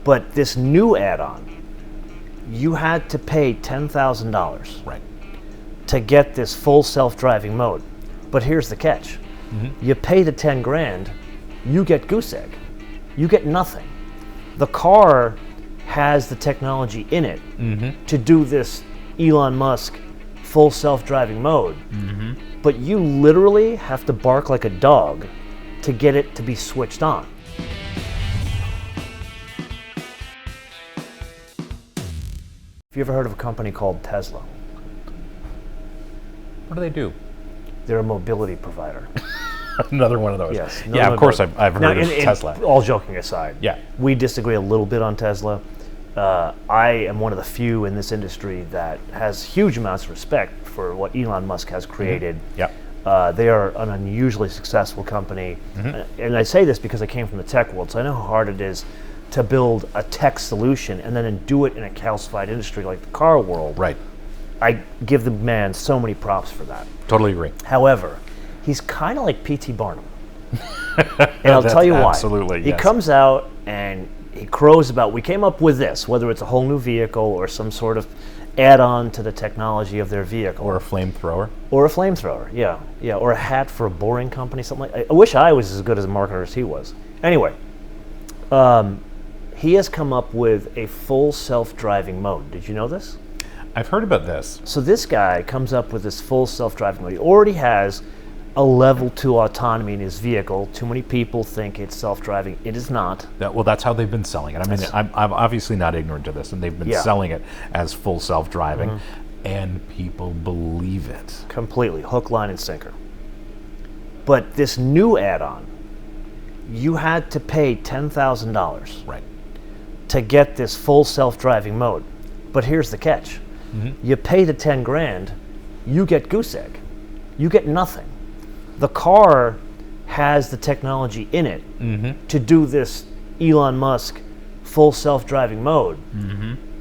But this new add-on, you had to pay $10,000 Right. to get this full self-driving mode. But here's the catch. You pay the 10 grand, you get goose egg. You get nothing. The car has the technology in it to do this Elon Musk full self-driving mode. But you literally have to bark like a dog to get it to be switched on. Have you ever heard of a company called Tesla? What do they do? They're a mobility provider. Another one of those. Yes. Yeah, of course I've heard of Tesla. All joking aside. Yeah. We disagree a little bit on Tesla. I am one of the few in this industry that has huge amounts of respect for what Elon Musk has created. Yeah. They are an unusually successful company. And I say this because I came from the tech world, so I know how hard it is to build a tech solution and then do it in a calcified industry like the car world. Right. I give the man so many props for that. Totally agree. However, he's kind of like P.T. Barnum. And I'll tell you why. Absolutely, He yes. comes out and he crows about, we came up with this, whether it's a whole new vehicle or some sort of add-on to the technology of their vehicle. Or a flamethrower. Or a flamethrower, yeah. Yeah, or a hat for a boring company, something like. I wish I was as good as a marketer as he was. Anyway, he has come up with a full self-driving mode. Did you know this? I've heard about this. So this guy comes up with this full self-driving mode. He already has a level 2 autonomy in his vehicle. Too many people think it's self-driving. It is not. Well, that's how they've been selling it. I mean, I'm obviously not ignorant to this, and they've been selling it as full self-driving, and people believe it. Completely. Hook, line, and sinker. But this new add-on, you had to pay $10,000 Right. to get this full self-driving mode. But here's the catch. You pay the 10 grand, you get goose egg. You get nothing. The car has the technology in it to do this Elon Musk full self-driving mode.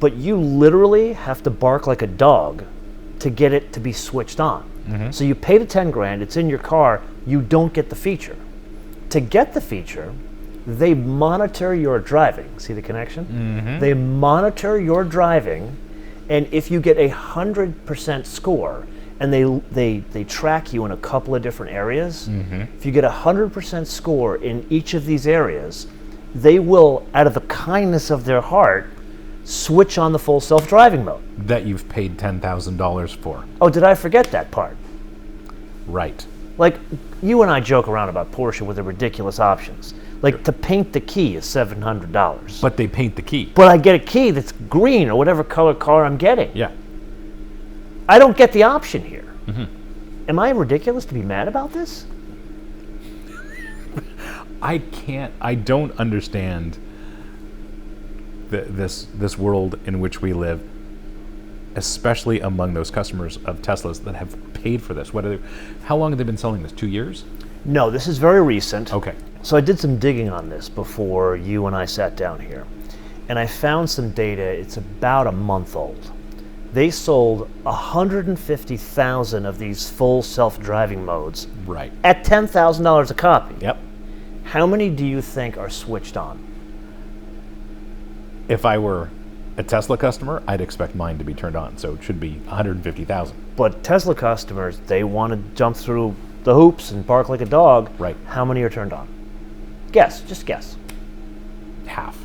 But you literally have to bark like a dog to get it to be switched on. So you pay the 10 grand, it's in your car, you don't get the feature. To get the feature, they monitor your driving. See the connection? They monitor your driving, and if you get 100% score, and they track you in a couple of different areas, if you get 100% score in each of these areas, they will, out of the kindness of their heart, switch on the full self-driving mode. That you've paid $10,000 for. Oh, did I forget that part? Right. Like, you and I joke around about Porsche with the ridiculous options. Like, to paint the key is $700. But they paint the key. But I get a key that's green or whatever color car I'm getting. Yeah. I don't get the option here. Am I ridiculous to be mad about this? I don't understand this world in which we live, especially among those customers of Teslas that have paid for this. How long have they been selling this? 2 years? No, this is very recent. Okay. So I did some digging on this before you and I sat down here. And I found some data. It's about a month old. They sold 150,000 of these full self-driving modes Right. at $10,000 a copy. Yep. How many do you think are switched on? If I were a Tesla customer, I'd expect mine to be turned on, so it should be 150,000. But Tesla customers, they want to jump through the hoops and bark like a dog. Right. How many are turned on? Guess, just guess. Half.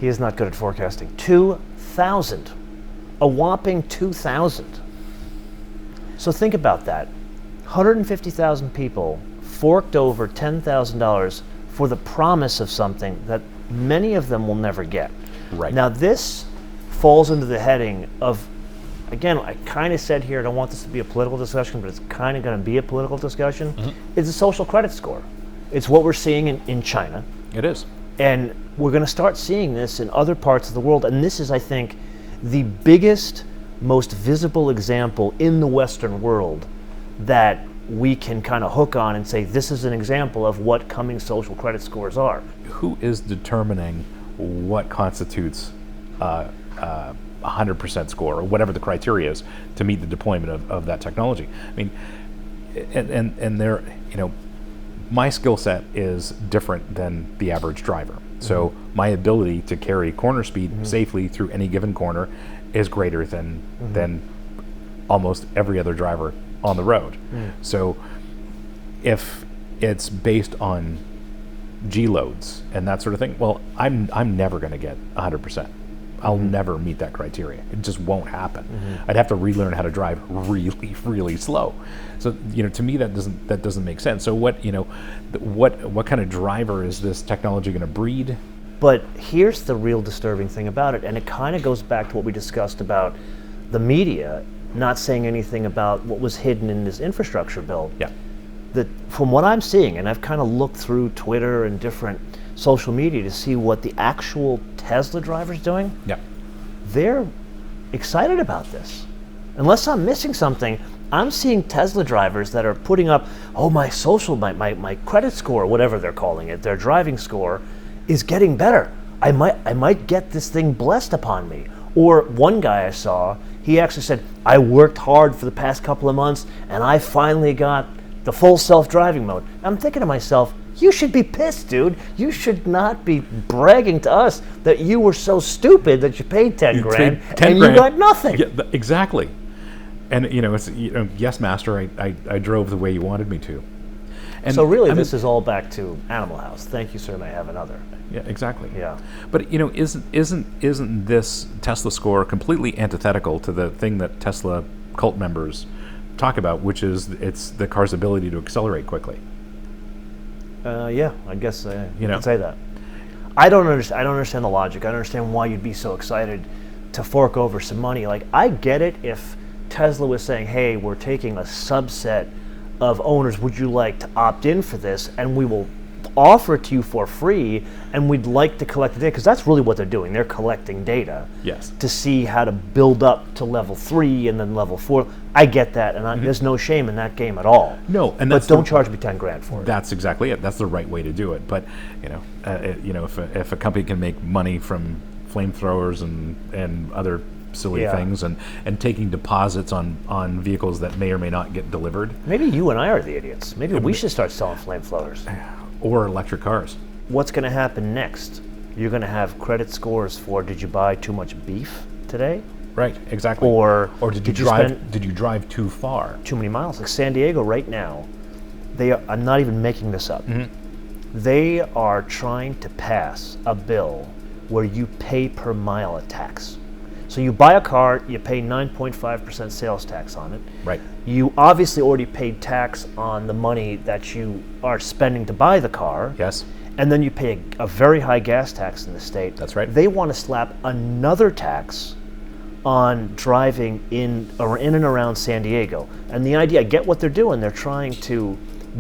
He is not good at forecasting. 2,000. A whopping 2,000. So think about that. 150,000 people forked over $10,000 for the promise of something that many of them will never get. Right. Now this falls into the heading of, again, I kind of said here, I don't want this to be a political discussion, but it's kind of going to be a political discussion. It's a social credit score. It's what we're seeing in China. It is. And we're going to start seeing this in other parts of the world. And this is, I think, the biggest, most visible example in the Western world that we can kind of hook on and say, this is an example of what coming social credit scores are. Who is determining what constitutes 100% score, or whatever the criteria is to meet the deployment of that technology? I mean, and they're, my skill set is different than the average driver. So my ability to carry corner speed safely through any given corner is greater than almost every other driver on the road. So if it's based on G loads and that sort of thing, well, I'm never going to get 100%. I'll never meet that criteria. It just won't happen. I'd have to relearn how to drive really, really slow. So, to me that doesn't make sense. So what kind of driver is this technology going to breed? But here's the real disturbing thing about it, and it kind of goes back to what we discussed about the media not saying anything about what was hidden in this infrastructure bill. Yeah. From what I'm seeing, and I've kind of looked through Twitter and different social media to see what the actual Tesla driver's doing, they're excited about this. Unless I'm missing something, I'm seeing Tesla drivers that are putting up, my credit score, whatever they're calling it, their driving score, is getting better. I might get this thing blessed upon me. Or one guy I saw, he actually said, I worked hard for the past couple of months and I finally got the full self-driving mode. I'm thinking to myself, you should be pissed, dude. You should not be bragging to us that you were so stupid that you paid 10 grand and you got nothing. Yeah, exactly. And it's yes, master, I drove the way you wanted me to. And so really, this is all back to Animal House. Thank you, sir. May I have another? Yeah, exactly. Yeah. But isn't this Tesla score completely antithetical to the thing that Tesla cult members talk about, which is it's the car's ability to accelerate quickly? Yeah, I guess you could say that. I don't understand the logic. I don't understand why you'd be so excited to fork over some money. Like, I get it if Tesla was saying, hey, we're taking a subset of owners, would you like to opt in for this, and we will offer it to you for free, and we'd like to collect the data, because that's really what they're doing. They're collecting data to see how to build up to level 3 and then level 4. I get that, and there's no shame in that game at all. No, and but don't charge me 10 grand for it. That's exactly it. That's the right way to do it. But if a company can make money from flamethrowers and other silly things and taking deposits on vehicles that may or may not get delivered. Maybe you and I are the idiots. Maybe we should start selling flamethrowers. Or electric cars. What's going to happen next? You're going to have credit scores for, did you buy too much beef today? Right, exactly. Or did you drive too far? Too many miles. Like San Diego right now, I'm not even making this up. They are trying to pass a bill where you pay per mile a tax. So you buy a car, you pay 9.5% sales tax on it. Right. You obviously already paid tax on the money that you are spending to buy the car. Yes. And then you pay a very high gas tax in the state. That's right. They want to slap another tax on driving in and around San Diego. And the idea, I get what they're doing. They're trying to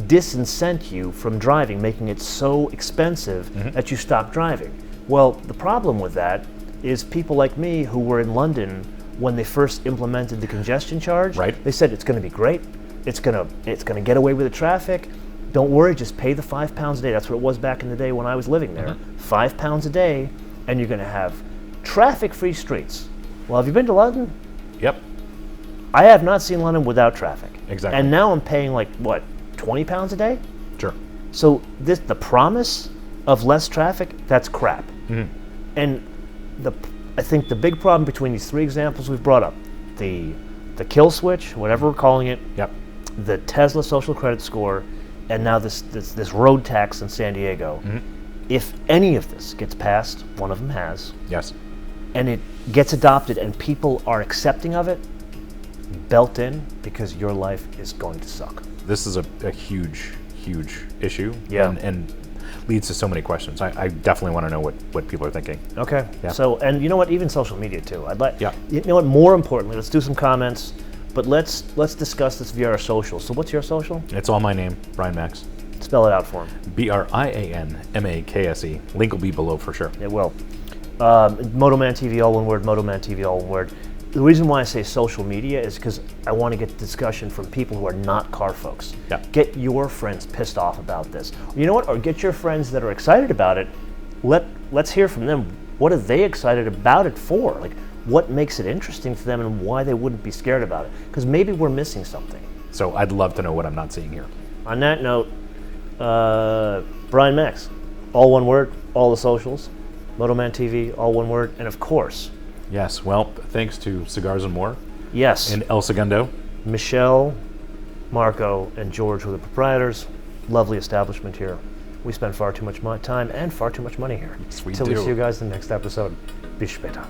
disincent you from driving, making it so expensive that you stop driving. Well, the problem with that is people like me who were in London when they first implemented the congestion charge. Right. They said it's going to be great. It's going to get away with the traffic. Don't worry, just pay the £5 a day. That's what it was back in the day when I was living there. £5 a day, and you're going to have traffic-free streets. Well, have you been to London? Yep. I have not seen London without traffic. Exactly. And now I'm paying £20 a day? Sure. So the promise of less traffic, that's crap. And I think the big problem between these three examples we've brought up, the kill switch, whatever we're calling it, the Tesla social credit score, and now this road tax in San Diego, if any of this gets passed, one of them has, and it gets adopted and people are accepting of it, belt in, because your life is going to suck. This is a huge, huge issue. Yeah. And leads to so many questions. I definitely want to know what people are thinking. Okay. Yeah. So, and you know what? Even social media too. Yeah. You know what? More importantly, let's do some comments, but let's discuss this via our social. So, what's your social? It's all my name, Brian Max. Spell it out for him. BrianMakse. Link will be below for sure. It will. MotoManTV, all one word. MotoManTV, all one word. The reason why I say social media is because I want to get discussion from people who are not car folks. Yeah. Get your friends pissed off about this. You know what? Or get your friends that are excited about it. Let's hear from them. What are they excited about it for? Like, what makes it interesting to them and why they wouldn't be scared about it? Because maybe we're missing something. So I'd love to know what I'm not seeing here. On that note, Brian Max, all one word, all the socials. MotoManTV, all one word, and of course. Yes, well, thanks to Cigars and More. Yes. And El Segundo. Michelle, Marco, and George were the proprietors. Lovely establishment here. We spend far too much time and far too much money here. Yes, we Till do. we see you guys in the next episode. Bis später.